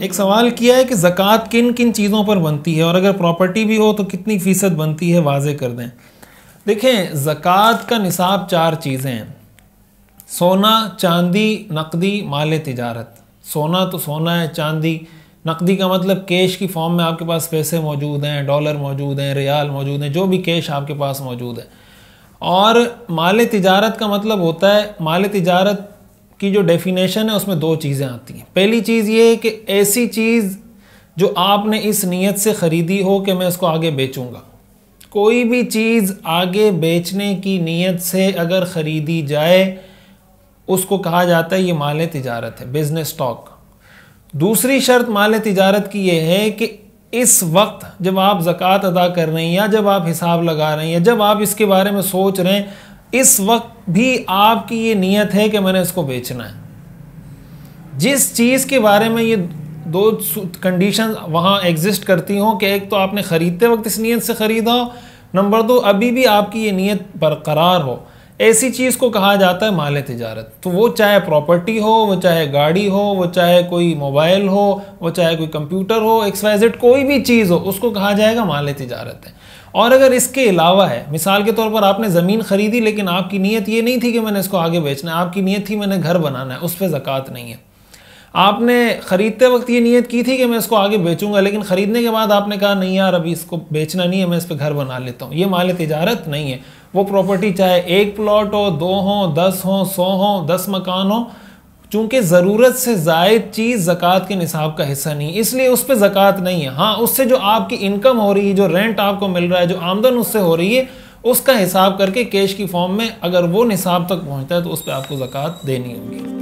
एक सवाल किया है कि ज़कात किन किन चीज़ों पर बनती है और अगर प्रॉपर्टी भी हो तो कितनी फ़ीसद बनती है, वाज़े कर दें। देखें, ज़कात का निसाब 4 चीज़ें हैं: सोना, चांदी, नकदी, माल तिजारत। सोना तो सोना है, चांदी, नकदी का मतलब कैश की फॉर्म में आपके पास पैसे मौजूद हैं, डॉलर मौजूद हैं, रियाल मौजूद हैं, जो भी कैश आपके पास मौजूद है। और माल तिजारत का मतलब होता है, माल तिजारत की जो डेफिनेशन है उसमें 2 चीज़ें आती हैं। पहली चीज़ ये है कि ऐसी चीज़ जो आपने इस नीयत से ख़रीदी हो कि मैं इसको आगे बेचूंगा। कोई भी चीज़ आगे बेचने की नीयत से अगर ख़रीदी जाए उसको कहा जाता है ये माल तिजारत है, बिज़नेस स्टॉक। दूसरी शर्त माल तिजारत की ये है कि इस वक्त जब आप ज़कात अदा कर रहे हैं या जब आप हिसाब लगा रहे हैं या जब आप इसके बारे में सोच रहे हैं, इस वक्त भी आपकी ये नीयत है कि मैंने इसको बेचना है। जिस चीज़ के बारे में ये 2 कंडीशन वहाँ एग्जिस्ट करती हों कि एक तो आपने ख़रीदते वक्त इस नीयत से ख़रीदा हो, नंबर 2 अभी भी आपकी ये नीयत बरकरार हो, ऐसी चीज़ को कहा जाता है माल तिजारत। तो वो चाहे प्रॉपर्टी हो, वो चाहे गाड़ी हो, वो चाहे कोई मोबाइल हो, वो चाहे कोई कंप्यूटर हो, XYZ कोई भी चीज़ हो, उसको कहा जाएगा माल तिजारत है। और अगर इसके अलावा है, मिसाल के तौर पर आपने ज़मीन ख़रीदी लेकिन आपकी नीयत ये नहीं थी कि मैंने इसको आगे बेचना है, आपकी नीयत थी मैंने घर बनाना है, उस पर ज़कात नहीं है। आपने ख़रीदते वक्त ये नीयत की थी कि मैं इसको आगे बेचूंगा, लेकिन ख़रीदने के बाद आपने कहा नहीं यार अभी इसको बेचना नहीं है, मैं इस पर घर बना लेता हूँ, ये माल तिजारत नहीं है। वो प्रॉपर्टी चाहे 1 प्लॉट हो, 2 हो, 10 हो, 100 हो, 10 मकान हो, चूँकि ज़रूरत से ज़ायद चीज़ ज़कात के निसाब का हिस्सा नहीं, इसलिए उस पर ज़कात नहीं है। हाँ, उससे जो आपकी इनकम हो रही है, जो रेंट आपको मिल रहा है, जो आमदन उससे हो रही है, उसका हिसाब करके कैश की फॉर्म में अगर वो निसाब तक पहुँचता है तो उस पर आपको ज़कात देनी होगी।